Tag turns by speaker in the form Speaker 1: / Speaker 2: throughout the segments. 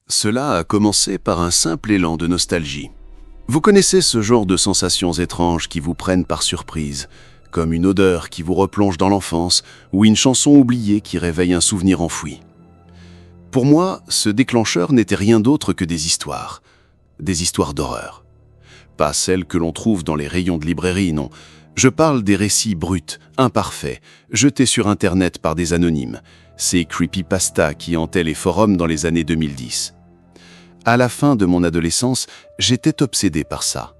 Speaker 1: Cela a commencé par un simple élan de nostalgie. Vous connaissez ce genre de sensations étranges qui vous prennent par surprise, comme une odeur qui vous replonge dans l'enfance ou une chanson oubliée qui réveille un souvenir enfoui. Pour moi, ce déclencheur n'était rien d'autre que des histoires d'horreur. Pas celles que l'on trouve dans les rayons de librairie, non. Je parle des récits bruts, imparfaits, jetés sur Internet par des anonymes, ces creepypastas qui hantaient les forums dans les années 2010. À la fin de mon adolescence, j'étais obsédé par ça.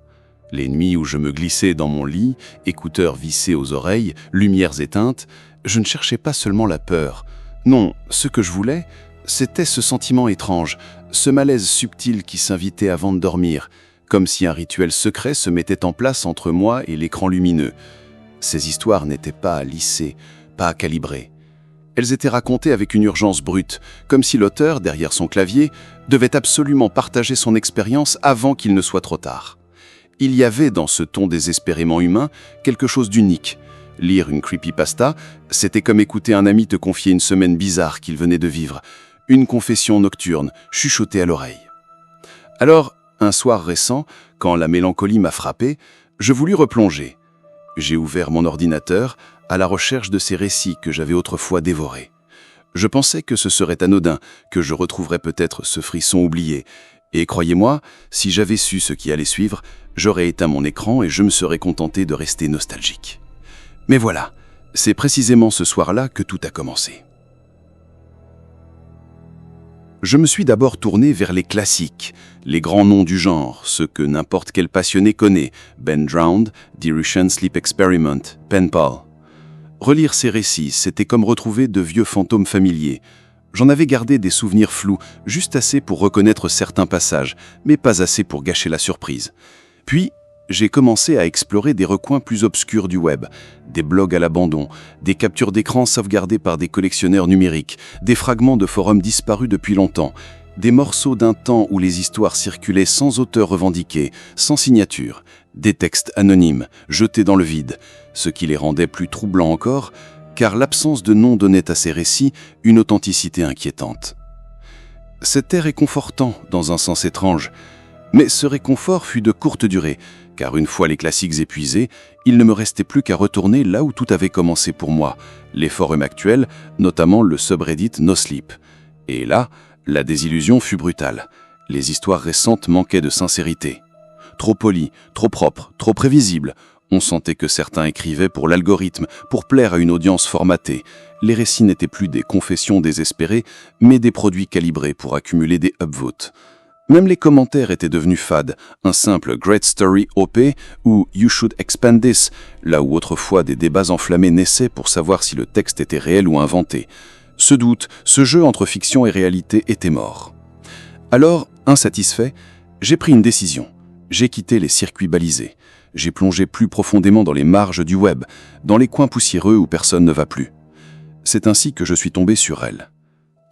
Speaker 1: Les nuits où je me glissais dans mon lit, écouteurs vissés aux oreilles, lumières éteintes, je ne cherchais pas seulement la peur. Non, ce que je voulais, c'était ce sentiment étrange, ce malaise subtil qui s'invitait avant de dormir, comme si un rituel secret se mettait en place entre moi et l'écran lumineux. Ces histoires n'étaient pas lissées, pas calibrées. Elles étaient racontées avec une urgence brute, comme si l'auteur, derrière son clavier, devait absolument partager son expérience avant qu'il ne soit trop tard. Il y avait dans ce ton désespérément humain quelque chose d'unique. Lire une creepypasta, c'était comme écouter un ami te confier une semaine bizarre qu'il venait de vivre, une confession nocturne, chuchotée à l'oreille. Alors, un soir récent, quand la mélancolie m'a frappé, je voulus replonger. J'ai ouvert mon ordinateur à la recherche de ces récits que j'avais autrefois dévorés. Je pensais que ce serait anodin, que je retrouverais peut-être ce frisson oublié. Et croyez-moi, si j'avais su ce qui allait suivre, j'aurais éteint mon écran et je me serais contenté de rester nostalgique. Mais voilà, c'est précisément ce soir-là que tout a commencé. Je me suis d'abord tourné vers les classiques, les grands noms du genre, ceux que n'importe quel passionné connaît, Ben Drowned, The Russian Sleep Experiment, Pen Pal. Relire ces récits, c'était comme retrouver de vieux fantômes familiers. J'en avais gardé des souvenirs flous, juste assez pour reconnaître certains passages, mais pas assez pour gâcher la surprise. Puis, j'ai commencé à explorer des recoins plus obscurs du web, des blogs à l'abandon, des captures d'écran sauvegardées par des collectionneurs numériques, des fragments de forums disparus depuis longtemps, des morceaux d'un temps où les histoires circulaient sans auteur revendiqué, sans signature, des textes anonymes, jetés dans le vide, ce qui les rendait plus troublants encore, car l'absence de nom donnait à ces récits une authenticité inquiétante. C'était réconfortant dans un sens étrange, mais ce réconfort fut de courte durée, car une fois les classiques épuisés, il ne me restait plus qu'à retourner là où tout avait commencé pour moi, les forums actuels, notamment le subreddit NoSleep. Et là, la désillusion fut brutale. Les histoires récentes manquaient de sincérité. Trop polies, trop propres, trop prévisibles. On sentait que certains écrivaient pour l'algorithme, pour plaire à une audience formatée. Les récits n'étaient plus des confessions désespérées, mais des produits calibrés pour accumuler des upvotes. Même les commentaires étaient devenus fades, un simple Great Story OP ou You Should Expand This, là où autrefois des débats enflammés naissaient pour savoir si le texte était réel ou inventé. Ce doute, ce jeu entre fiction et réalité était mort. Alors, insatisfait, j'ai pris une décision. J'ai quitté les circuits balisés. J'ai plongé plus profondément dans les marges du web, dans les coins poussiéreux où personne ne va plus. C'est ainsi que je suis tombé sur elle.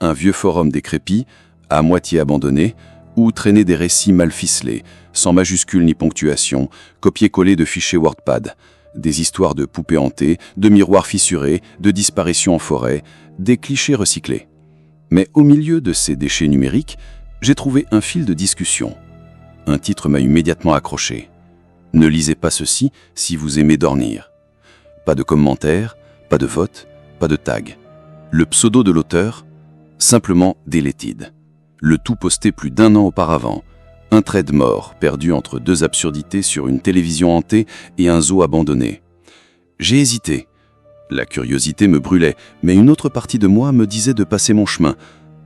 Speaker 1: Un vieux forum décrépit, à moitié abandonné, où traînaient des récits mal ficelés, sans majuscules ni ponctuation, copier-coller de fichiers WordPad, des histoires de poupées hantées, de miroirs fissurés, de disparitions en forêt, des clichés recyclés. Mais au milieu de ces déchets numériques, j'ai trouvé un fil de discussion. Un titre m'a immédiatement accroché. Ne lisez pas ceci si vous aimez dormir. Pas de commentaires, pas de vote, pas de tag. Le pseudo de l'auteur, simplement Deleted. Le tout posté plus d'1 an auparavant. Un trait de mort perdu entre deux absurdités sur une télévision hantée et un zoo abandonné. J'ai hésité. La curiosité me brûlait, mais une autre partie de moi me disait de passer mon chemin.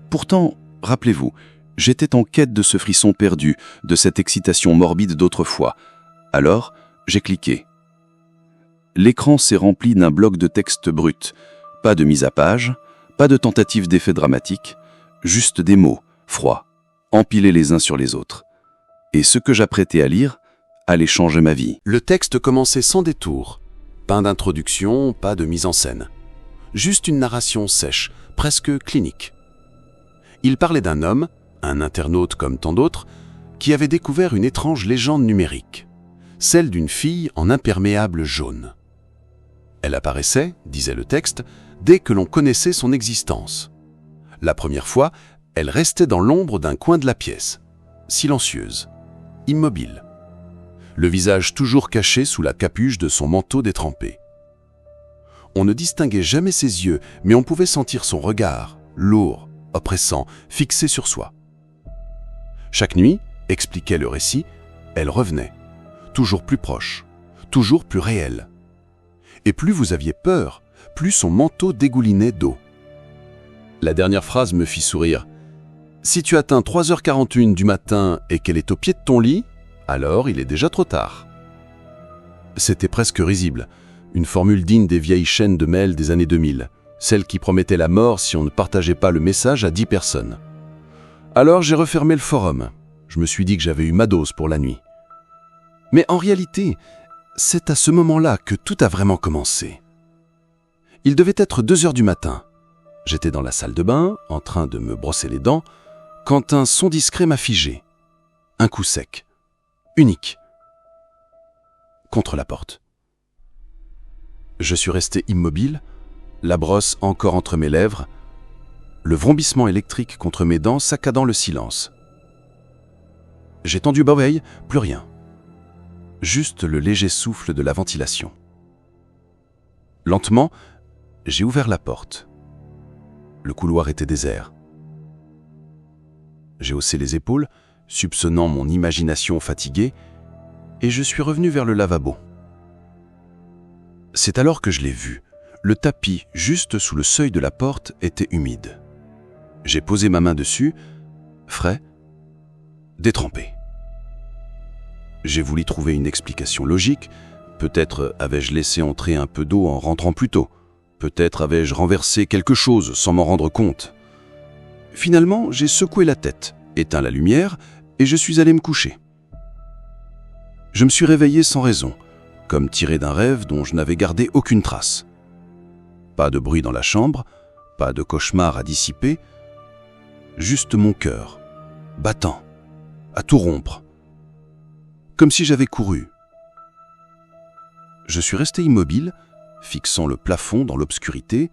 Speaker 1: Pourtant, rappelez-vous, j'étais en quête de ce frisson perdu, de cette excitation morbide d'autrefois. Alors, j'ai cliqué. L'écran s'est rempli d'un bloc de texte brut. Pas de mise à page, pas de tentative d'effet dramatique, juste des mots, froids, empilés les uns sur les autres. Et ce que j'apprêtais à lire allait changer ma vie.
Speaker 2: Le texte commençait sans détour. Pas d'introduction, pas de mise en scène. Juste une narration sèche, presque clinique. Il parlait d'un homme, un internaute comme tant d'autres, qui avait découvert une étrange légende numérique, celle d'une fille en imperméable jaune. Elle apparaissait, disait le texte, dès que l'on connaissait son existence. La première fois, Elle restait dans l'ombre d'un coin de la pièce, silencieuse, immobile, le visage toujours caché sous la capuche de son manteau détrempé. On ne distinguait jamais ses yeux, mais on pouvait sentir son regard, lourd, oppressant, fixé sur soi. Chaque nuit, expliquait le récit, elle revenait, toujours plus proche, toujours plus réelle. Et plus vous aviez peur, plus son manteau dégoulinait d'eau. La dernière phrase me fit sourire. Si tu atteins 3h41 du matin et qu'elle est au pied de ton lit, alors il est déjà trop tard. C'était presque risible, une formule digne des vieilles chaînes de mail des années 2000, celle qui promettait la mort si on ne partageait pas le message à 10 personnes. Alors j'ai refermé le forum. Je me suis dit que j'avais eu ma dose pour la nuit. Mais en réalité, c'est à ce moment-là que tout a vraiment commencé. Il devait être 2h du matin. J'étais dans la salle de bain, en train de me brosser les dents, quand un son discret m'a figé. Un coup sec. Unique. Contre la porte. Je suis resté immobile, la brosse encore entre mes lèvres, le vrombissement électrique contre mes dents saccadant le silence. J'ai tendu l'oreille, plus rien. Juste le léger souffle de la ventilation. Lentement, j'ai ouvert la porte. Le couloir était désert. J'ai haussé les épaules, soupçonnant mon imagination fatiguée, et je suis revenu vers le lavabo. C'est alors que je l'ai vu. Le tapis, juste sous le seuil de la porte, était humide. J'ai posé ma main dessus, frais, détrempé. J'ai voulu trouver une explication logique. Peut-être avais-je laissé entrer un peu d'eau en rentrant plus tôt. Peut-être avais-je renversé quelque chose sans m'en rendre compte. Finalement, j'ai secoué la tête, éteint la lumière et je suis allé me coucher. Je me suis réveillé sans raison, comme tiré d'un rêve dont je n'avais gardé aucune trace. Pas de bruit dans la chambre, pas de cauchemar à dissiper, juste mon cœur, battant, à tout rompre, comme si j'avais couru. Je suis resté immobile, fixant le plafond dans l'obscurité,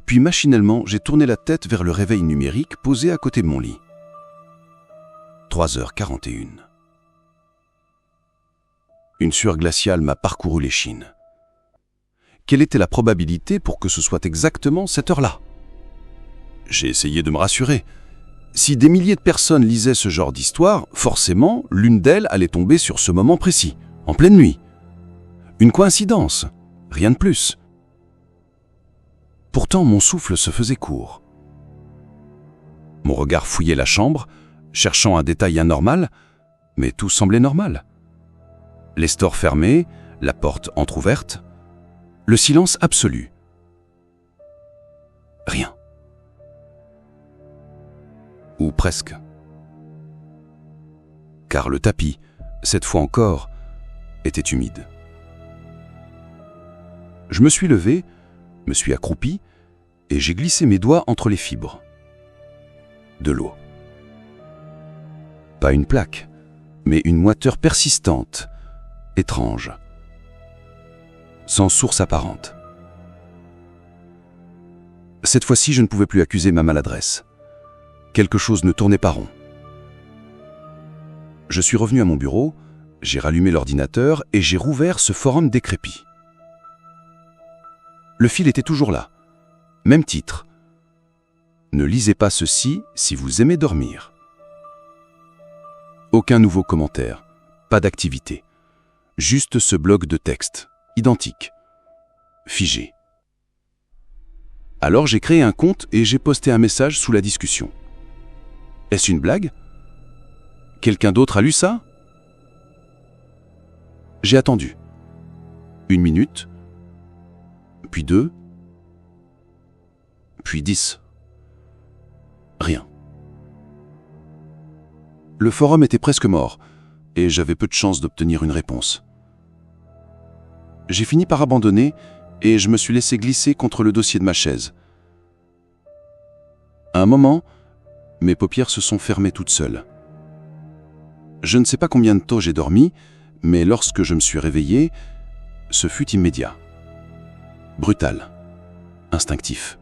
Speaker 2: puis machinalement j'ai tourné la tête vers le réveil numérique posé à côté de mon lit. 3h41. Une sueur glaciale m'a parcouru l'échine. Quelle était la probabilité pour que ce soit exactement cette heure-là ? J'ai essayé de me rassurer. Si des milliers de personnes lisaient ce genre d'histoire, forcément, l'une d'elles allait tomber sur ce moment précis, en pleine nuit. Une coïncidence, rien de plus. Pourtant, mon souffle se faisait court. Mon regard fouillait la chambre, cherchant un détail anormal, mais tout semblait normal. Les stores fermés, la porte entr'ouverte, le silence absolu. Rien. Ou presque. Car le tapis, cette fois encore, était humide. Je me suis levé, me suis accroupi, et j'ai glissé mes doigts entre les fibres. De l'eau. Pas une plaque, mais une moiteur persistante, étrange, sans source apparente. Cette fois-ci, je ne pouvais plus accuser ma maladresse. Quelque chose ne tournait pas rond. Je suis revenu à mon bureau, j'ai rallumé l'ordinateur et j'ai rouvert ce forum décrépit. Le fil était toujours là. Même titre. Ne lisez pas ceci si vous aimez dormir. Aucun nouveau commentaire, pas d'activité. Juste ce bloc de texte, identique, figé. Alors j'ai créé un compte et j'ai posté un message sous la discussion. Est-ce une blague ? Quelqu'un d'autre a lu ça ? J'ai attendu. 1 minute, puis 2, puis 10. Rien. Le forum était presque mort, et j'avais peu de chance d'obtenir une réponse. J'ai fini par abandonner, et je me suis laissé glisser contre le dossier de ma chaise. À un moment, mes paupières se sont fermées toutes seules. Je ne sais pas combien de temps j'ai dormi, mais lorsque je me suis réveillé, ce fut immédiat. Brutal, instinctif.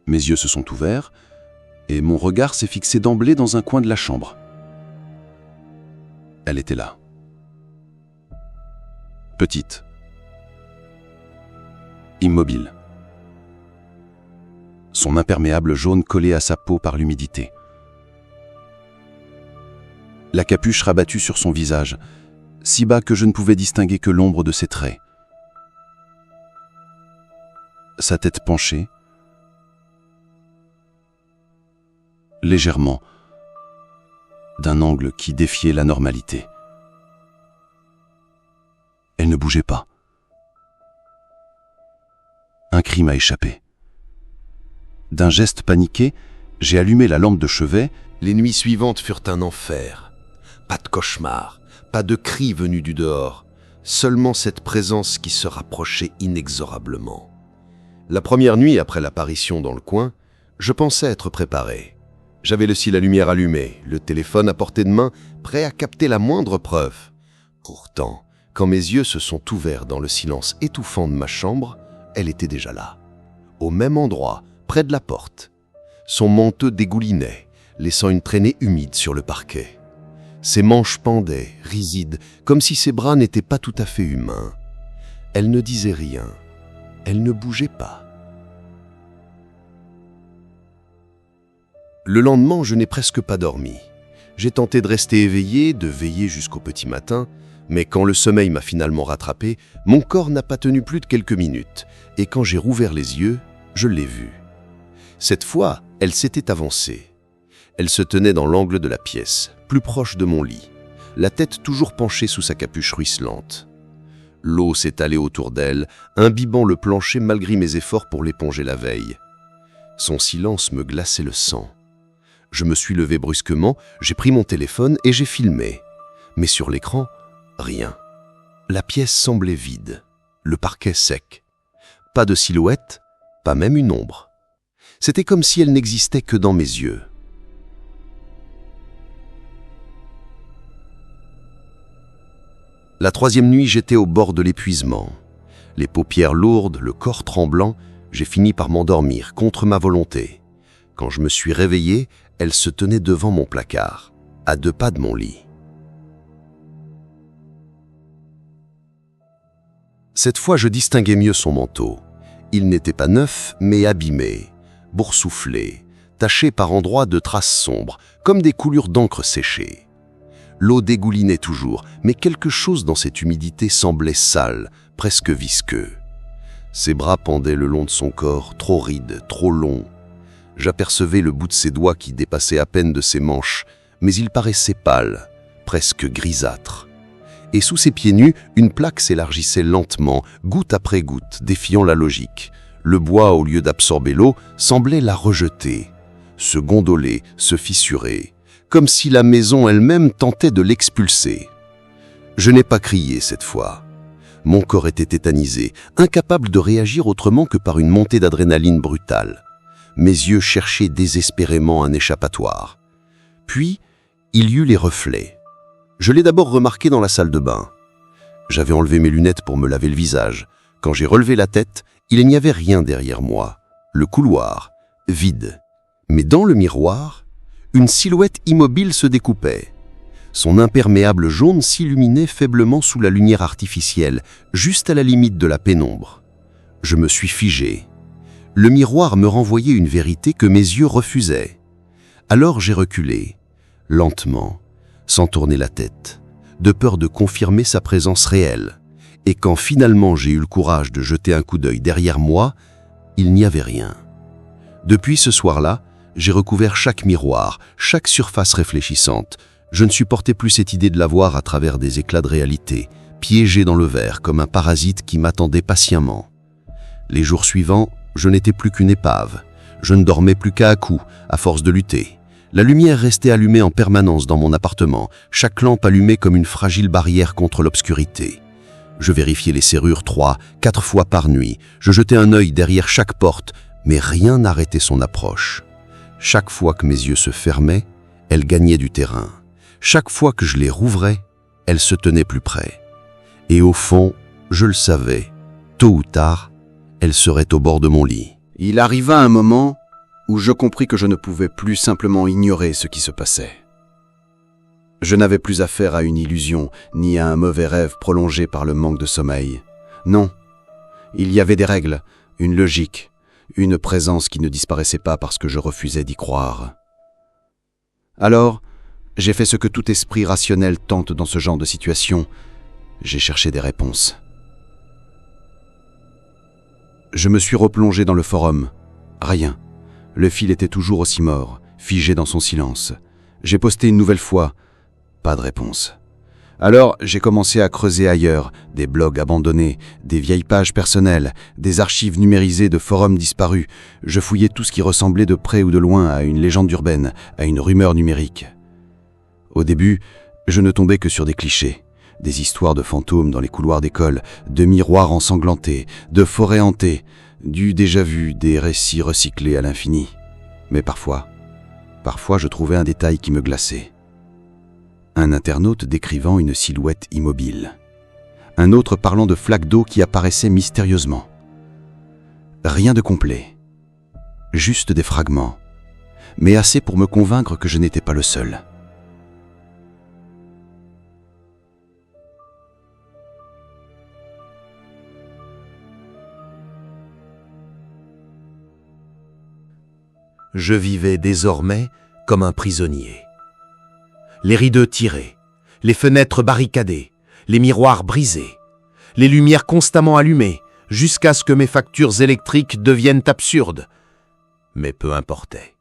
Speaker 2: Mes yeux se sont ouverts,
Speaker 1: et mon regard s'est fixé d'emblée dans un coin de la chambre. Elle était là. Petite. Immobile. Son imperméable jaune collé à sa peau par l'humidité. La capuche rabattue sur son visage, si bas que je ne pouvais distinguer que l'ombre de ses traits. Sa tête penchée, légèrement, d'un angle qui défiait la normalité. Elle ne bougeait pas. Un cri m'a échappé. D'un geste paniqué, j'ai allumé la lampe de chevet.
Speaker 3: Les nuits suivantes furent un enfer. Pas de cauchemar, pas de cris venus du dehors, seulement cette présence qui se rapprochait inexorablement. La première nuit après l'apparition dans le coin, je pensais être préparé. J'avais la lumière allumée, le téléphone à portée de main, prêt à capter la moindre preuve. Pourtant, quand mes yeux se sont ouverts dans le silence étouffant de ma chambre, elle était déjà là, au même endroit, près de la porte. Son manteau dégoulinait, laissant une traînée humide sur le parquet. Ses manches pendaient, rigides, comme si ses bras n'étaient pas tout à fait humains. Elle ne disait rien. Elle ne bougeait pas. Le lendemain, je n'ai presque pas dormi. J'ai tenté de rester éveillé, de veiller jusqu'au petit matin, mais quand le sommeil m'a finalement rattrapé, mon corps n'a pas tenu plus de quelques minutes, et quand j'ai rouvert les yeux, je l'ai vue. Cette fois, elle s'était avancée. Elle se tenait dans l'angle de la pièce, plus proche de mon lit, la tête toujours penchée sous sa capuche ruisselante. L'eau s'étalait autour d'elle, imbibant le plancher malgré mes efforts pour l'éponger la veille. Son silence me glaçait le sang. Je me suis levé brusquement, j'ai pris mon téléphone et j'ai filmé. Mais sur l'écran, rien. La pièce semblait vide, le parquet sec. Pas de silhouette, pas même une ombre. C'était comme si elle n'existait que dans mes yeux. La troisième nuit, j'étais au bord de l'épuisement. Les paupières lourdes, le corps tremblant, j'ai fini par m'endormir contre ma volonté. Quand je me suis réveillé, elle se tenait devant mon placard, à 2 pas de mon lit. Cette fois, je distinguais mieux son manteau. Il n'était pas neuf, mais abîmé, boursouflé, taché par endroits de traces sombres, comme des coulures d'encre séchée. L'eau dégoulinait toujours, mais quelque chose dans cette humidité semblait sale, presque visqueux. Ses bras pendaient le long de son corps, trop rides, trop longs. J'apercevais le bout de ses doigts qui dépassait à peine de ses manches, mais il paraissait pâle, presque grisâtre. Et sous ses pieds nus, une plaque s'élargissait lentement, goutte après goutte, défiant la logique. Le bois, au lieu d'absorber l'eau, semblait la rejeter, se gondoler, se fissurer, comme si la maison elle-même tentait de l'expulser. Je n'ai pas crié cette fois. Mon corps était tétanisé, incapable de réagir autrement que par une montée d'adrénaline brutale. Mes yeux cherchaient désespérément un échappatoire. Puis, il y eut les reflets. Je l'ai d'abord remarqué dans la salle de bain. J'avais enlevé mes lunettes pour me laver le visage. Quand j'ai relevé la tête, il n'y avait rien derrière moi. Le couloir, vide. Mais dans le miroir, une silhouette immobile se découpait. Son imperméable jaune s'illuminait faiblement sous la lumière artificielle, juste à la limite de la pénombre. Je me suis figé. Le miroir me renvoyait une vérité que mes yeux refusaient. Alors j'ai reculé, lentement, sans tourner la tête, de peur de confirmer sa présence réelle. Et quand finalement j'ai eu le courage de jeter un coup d'œil derrière moi, il n'y avait rien. Depuis ce soir-là, j'ai recouvert chaque miroir, chaque surface réfléchissante. Je ne supportais plus cette idée de la voir à travers des éclats de réalité, piégée dans le verre comme un parasite qui m'attendait patiemment. Les jours suivants, je n'étais plus qu'une épave. Je ne dormais plus qu'à coups, à force de lutter. La lumière restait allumée en permanence dans mon appartement, chaque lampe allumée comme une fragile barrière contre l'obscurité. Je vérifiais les serrures 3, 4 fois par nuit. Je jetais un œil derrière chaque porte, mais rien n'arrêtait son approche. Chaque fois que mes yeux se fermaient, elle gagnait du terrain. Chaque fois que je les rouvrais, elle se tenait plus près. Et au fond, je le savais, tôt ou tard, elle serait au bord de mon lit.
Speaker 1: Il arriva un moment
Speaker 4: où je compris que je ne pouvais plus simplement ignorer ce qui se passait. Je n'avais plus affaire à une illusion, ni à un mauvais rêve prolongé par le manque de sommeil. Non, il y avait des règles, une logique, une présence qui ne disparaissait pas parce que je refusais d'y croire. Alors, j'ai fait ce que tout esprit rationnel tente dans ce genre de situation. J'ai cherché des réponses. Je me suis replongé dans le forum. Rien. Le fil était toujours aussi mort, figé dans son silence. J'ai posté une nouvelle fois. Pas de réponse. Alors, j'ai commencé à creuser ailleurs, des blogs abandonnés, des vieilles pages personnelles, des archives numérisées de forums disparus. Je fouillais tout ce qui ressemblait de près ou de loin à une légende urbaine, à une rumeur numérique. Au début, je ne tombais que sur des clichés, des histoires de fantômes dans les couloirs d'école, de miroirs ensanglantés, de forêts hantées, du déjà-vu, des récits recyclés à l'infini. Mais parfois, je trouvais un détail qui me glaçait. Un internaute décrivant une silhouette immobile. Un autre parlant de flaques d'eau qui apparaissaient mystérieusement. Rien de complet. Juste des fragments. Mais assez pour me convaincre que je n'étais pas le seul.
Speaker 5: Je vivais désormais comme un prisonnier. Les rideaux tirés, les fenêtres barricadées, les miroirs brisés, les lumières constamment allumées, jusqu'à ce que mes factures électriques deviennent absurdes. Mais peu importait.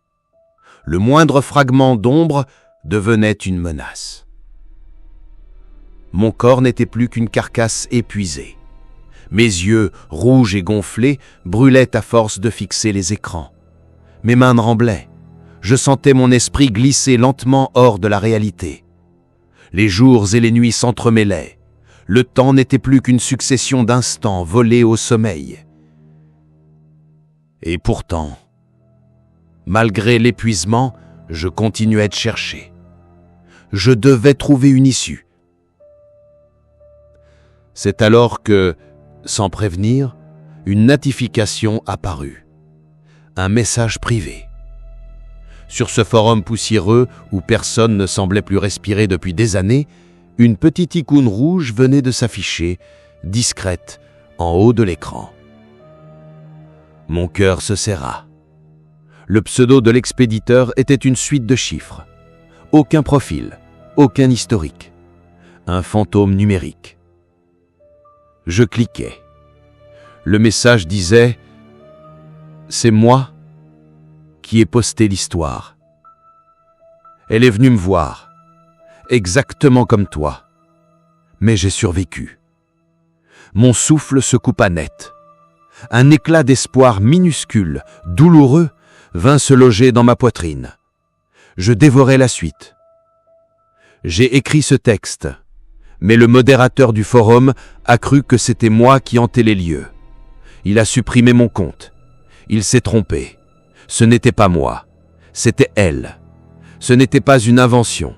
Speaker 5: Le moindre fragment d'ombre devenait une menace. Mon corps n'était plus qu'une carcasse épuisée. Mes yeux, rouges et gonflés, brûlaient à force de fixer les écrans. Mes mains tremblaient. Je sentais mon esprit glisser lentement hors de la réalité. Les jours et les nuits s'entremêlaient. Le temps n'était plus qu'une succession d'instants volés au sommeil. Et pourtant, malgré l'épuisement, je continuais de chercher. Je devais trouver une issue. C'est alors que, sans prévenir, une notification apparut. Un message privé. Sur ce forum poussiéreux où personne ne semblait plus respirer depuis des années, une petite icône rouge venait de s'afficher, discrète, en haut de l'écran. Mon cœur se serra. Le pseudo de l'expéditeur était une suite de chiffres. Aucun profil, aucun historique. Un fantôme numérique. Je cliquais. Le message disait « C'est moi qui ai posté l'histoire. Elle est venue me voir, exactement comme toi. Mais j'ai survécu. » Mon souffle se coupa net. Un éclat d'espoir minuscule, douloureux, vint se loger dans ma poitrine. Je dévorais la suite. J'ai écrit ce texte, mais le modérateur du forum a cru que c'était moi qui hantais les lieux. Il a supprimé mon compte. Il s'est trompé. Ce n'était pas moi, c'était elle. Ce n'était pas une invention,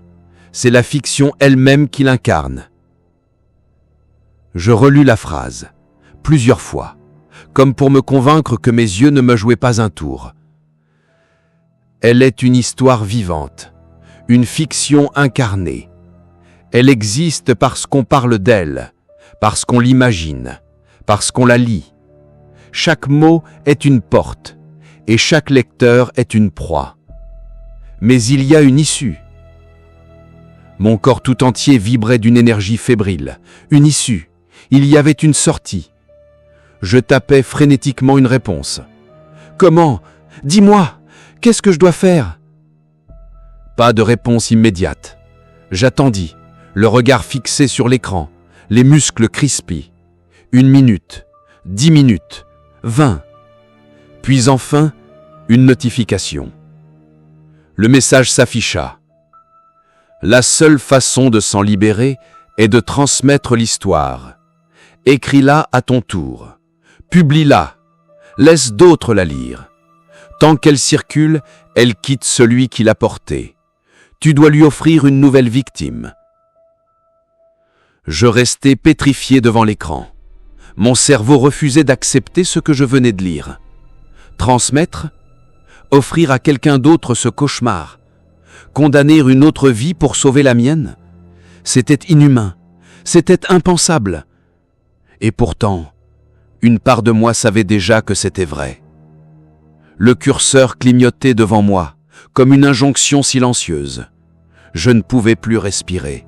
Speaker 5: c'est la fiction elle-même qui l'incarne. Je relus la phrase, plusieurs fois, comme pour me convaincre que mes yeux ne me jouaient pas un tour. Elle est une histoire vivante, une fiction incarnée. Elle existe parce qu'on parle d'elle, parce qu'on l'imagine, parce qu'on la lit. Chaque mot est une porte. Et chaque lecteur est une proie. Mais il y a une issue. Mon corps tout entier vibrait d'une énergie fébrile. Une issue. Il y avait une sortie. Je tapais frénétiquement une réponse. Comment ? Dis-moi, qu'est-ce que je dois faire ? Pas de réponse immédiate. J'attendis, le regard fixé sur l'écran, les muscles crispis. 1 minute, 10 minutes, 20. Puis enfin, une notification. Le message s'afficha. La seule façon de s'en libérer est de transmettre l'histoire. Écris-la à ton tour. Publie-la. Laisse d'autres la lire. Tant qu'elle circule, elle quitte celui qui l'a portée. Tu dois lui offrir une nouvelle victime. Je restais pétrifié devant l'écran. Mon cerveau refusait d'accepter ce que je venais de lire. Transmettre ? Offrir à quelqu'un d'autre ce cauchemar? Condamner une autre vie pour sauver la mienne? C'était inhumain, c'était impensable. Et pourtant, une part de moi savait déjà que c'était vrai. Le curseur clignotait devant moi, comme une injonction silencieuse. Je ne pouvais plus respirer.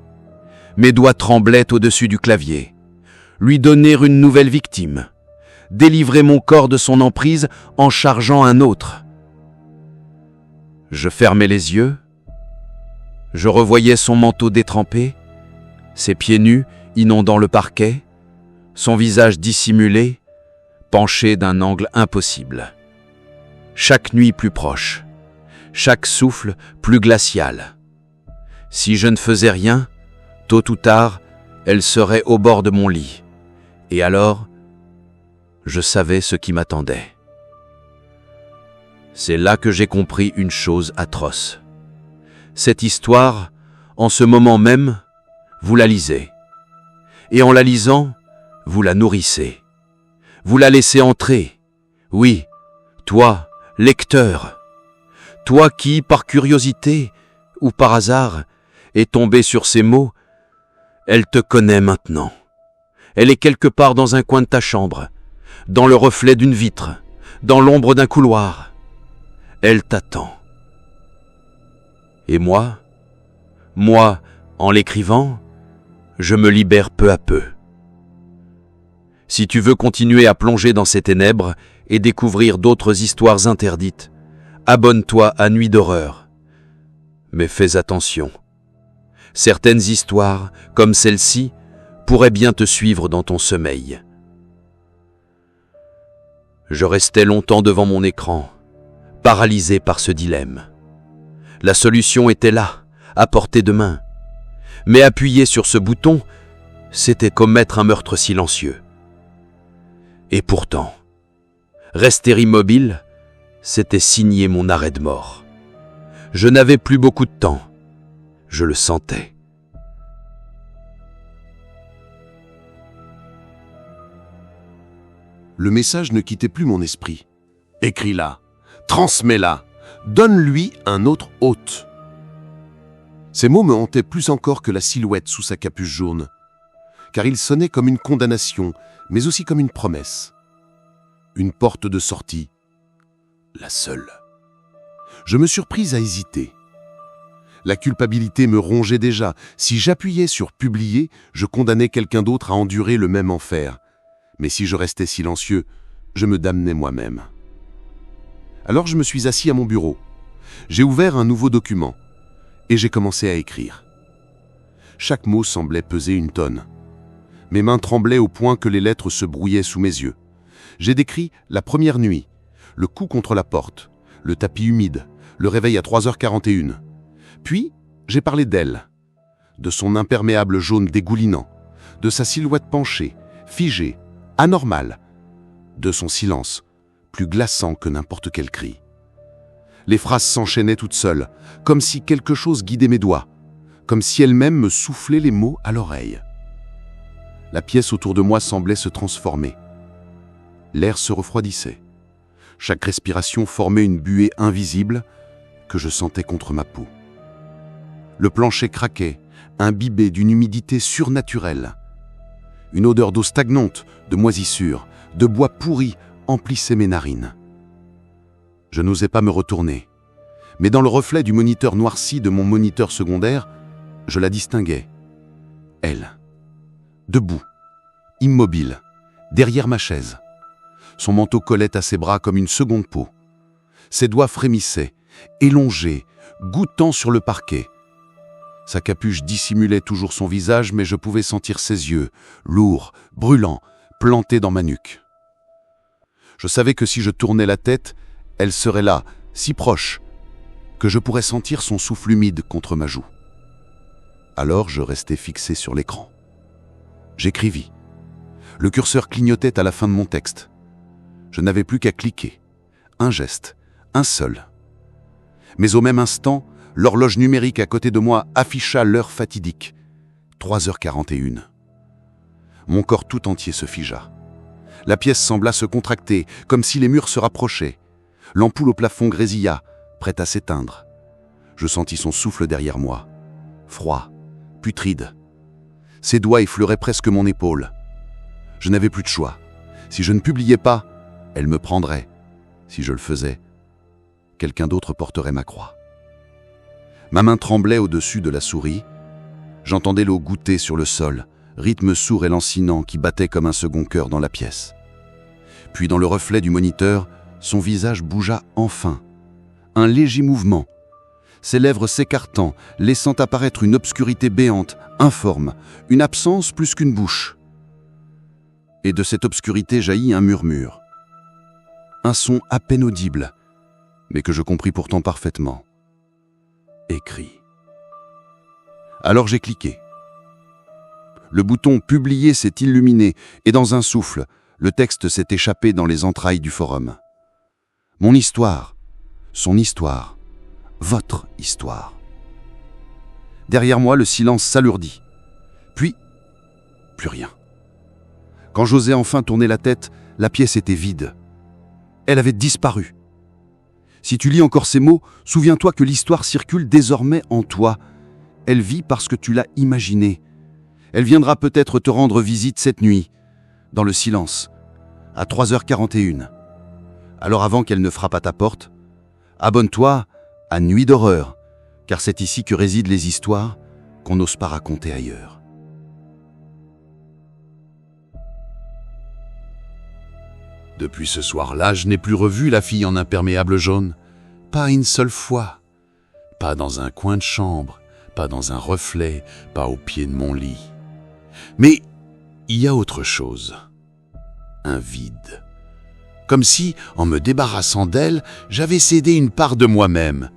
Speaker 5: Mes doigts tremblaient au-dessus du clavier. Lui donner une nouvelle victime. Délivrer mon corps de son emprise en chargeant un autre. Je fermais les yeux. Je revoyais son manteau détrempé, ses pieds nus inondant le parquet, son visage dissimulé, penché d'un angle impossible. Chaque nuit plus proche, chaque souffle plus glacial. Si je ne faisais rien, tôt ou tard, elle serait au bord de mon lit. Et alors, je savais ce qui m'attendait. C'est là que j'ai compris une chose atroce. Cette histoire, en ce moment même, vous la lisez. Et en la lisant, vous la nourrissez. Vous la laissez entrer. Oui, toi, lecteur. Toi qui, par curiosité ou par hasard, est tombé sur ces mots, elle te connaît maintenant. Elle est quelque part dans un coin de ta chambre, dans le reflet d'une vitre, dans l'ombre d'un couloir. Elle t'attend. Et moi, en l'écrivant, je me libère peu à peu. Si tu veux continuer à plonger dans ces ténèbres et découvrir d'autres histoires interdites, abonne-toi à Nuit d'horreur. Mais fais attention. Certaines histoires, comme celle-ci, pourraient bien te suivre dans ton sommeil. Je restais longtemps devant mon écran, paralysé par ce dilemme. La solution était là, à portée de main. Mais appuyer sur ce bouton, c'était commettre un meurtre silencieux. Et pourtant, rester immobile, c'était signer mon arrêt de mort. Je n'avais plus beaucoup de temps. Je le sentais.
Speaker 3: Le message ne quittait plus mon esprit. Écris-la, transmets-la, donne-lui un autre hôte. Ces mots me hantaient plus encore que la silhouette sous sa capuche jaune, car ils sonnaient comme une condamnation, mais aussi comme une promesse. Une porte de sortie, la seule. Je me surpris à hésiter. La culpabilité me rongeait déjà. Si j'appuyais sur « publier », je condamnais quelqu'un d'autre à endurer le même enfer. Mais si je restais silencieux, je me damnais moi-même. Alors je me suis assis à mon bureau. J'ai ouvert un nouveau document et j'ai commencé à écrire. Chaque mot semblait peser une tonne. Mes mains tremblaient au point que les lettres se brouillaient sous mes yeux. J'ai décrit la première nuit, le coup contre la porte, le tapis humide, le réveil à 3h41. Puis, j'ai parlé d'elle, de son imperméable jaune dégoulinant, de sa silhouette penchée, figée, anormale, de son silence, plus glaçant que n'importe quel cri. Les phrases s'enchaînaient toutes seules, comme si quelque chose guidait mes doigts, comme si elle-même me soufflait les mots à l'oreille. La pièce autour de moi semblait se transformer. L'air se refroidissait. Chaque respiration formait une buée invisible que je sentais contre ma peau. Le plancher craquait, imbibé d'une humidité surnaturelle. Une odeur d'eau stagnante, de moisissure, de bois pourri emplissait mes narines. Je n'osais pas me retourner, mais dans le reflet du moniteur noirci de mon moniteur secondaire, je la distinguais. Elle, debout, immobile, derrière ma chaise. Son manteau collait à ses bras comme une seconde peau. Ses doigts frémissaient, élongés, goûtant sur le parquet. Sa capuche dissimulait toujours son visage, mais je pouvais sentir ses yeux, lourds, brûlants, plantés dans ma nuque. Je savais que si je tournais la tête, elle serait là, si proche, que je pourrais sentir son souffle humide contre ma joue. Alors je restai fixé sur l'écran. J'écrivis. Le curseur clignotait à la fin de mon texte. Je n'avais plus qu'à cliquer. Un geste, un seul. Mais au même instant, l'horloge numérique à côté de moi afficha l'heure fatidique. 3h41. Mon corps tout entier se figea. La pièce sembla se contracter, comme si les murs se rapprochaient. L'ampoule au plafond grésilla, prête à s'éteindre. Je sentis son souffle derrière moi. Froid, putride. Ses doigts effleuraient presque mon épaule. Je n'avais plus de choix. Si je ne publiais pas, elle me prendrait. Si je le faisais, quelqu'un d'autre porterait ma croix. Ma main tremblait au-dessus de la souris. J'entendais l'eau goutter sur le sol, rythme sourd et lancinant qui battait comme un second cœur dans la pièce. Puis dans le reflet du moniteur, son visage bougea enfin. Un léger mouvement, ses lèvres s'écartant, laissant apparaître une obscurité béante, informe, une absence plus qu'une bouche. Et de cette obscurité jaillit un murmure. Un son à peine audible, mais que je compris pourtant parfaitement. Écrit. Alors j'ai cliqué. Le bouton « Publier » s'est illuminé et dans un souffle, le texte s'est échappé dans les entrailles du forum. Mon histoire, son histoire, votre histoire. Derrière moi, le silence s'alourdit. Puis, plus rien. Quand j'osais enfin tourner la tête, la pièce était vide. Elle avait disparu. Si tu lis encore ces mots, souviens-toi que l'histoire circule désormais en toi. Elle vit parce que tu l'as imaginée. Elle viendra peut-être te rendre visite cette nuit, dans le silence, à 3h41. Alors avant qu'elle ne frappe à ta porte, abonne-toi à Nuit d'horreur, car c'est ici que résident les histoires qu'on n'ose pas raconter ailleurs.
Speaker 2: Depuis ce soir-là, je n'ai plus revu la fille en imperméable jaune. Pas une seule fois. Pas dans un coin de chambre, pas dans un reflet, pas au pied de mon lit. Mais il y a autre chose. Un vide. Comme si, en me débarrassant d'elle, j'avais cédé une part de moi-même.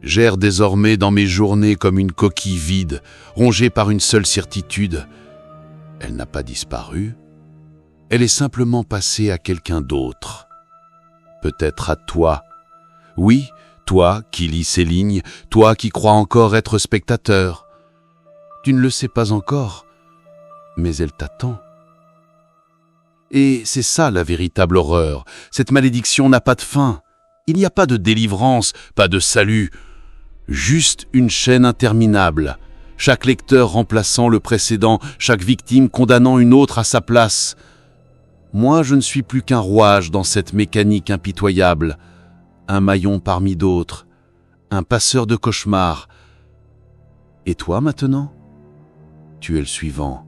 Speaker 2: J'erre désormais dans mes journées comme une coquille vide, rongée par une seule certitude. Elle n'a pas disparu. Elle est simplement passée à quelqu'un d'autre. Peut-être à toi. Oui, toi qui lis ces lignes, toi qui crois encore être spectateur. Tu ne le sais pas encore, mais elle t'attend. Et c'est ça la véritable horreur. Cette malédiction n'a pas de fin. Il n'y a pas de délivrance, pas de salut. Juste une chaîne interminable. Chaque lecteur remplaçant le précédent, chaque victime condamnant une autre à sa place. Moi, je ne suis plus qu'un rouage dans cette mécanique impitoyable. Un maillon parmi d'autres. Un passeur de cauchemars. Et toi maintenant ? Tu es le suivant.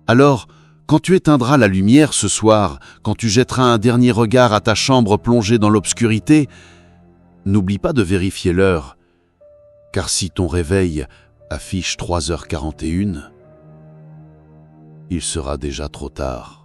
Speaker 2: Alors, quand tu éteindras la lumière ce soir, quand tu jetteras un dernier regard à ta chambre plongée dans l'obscurité, n'oublie pas de vérifier l'heure, car si ton réveil affiche 3h41, il sera déjà trop tard.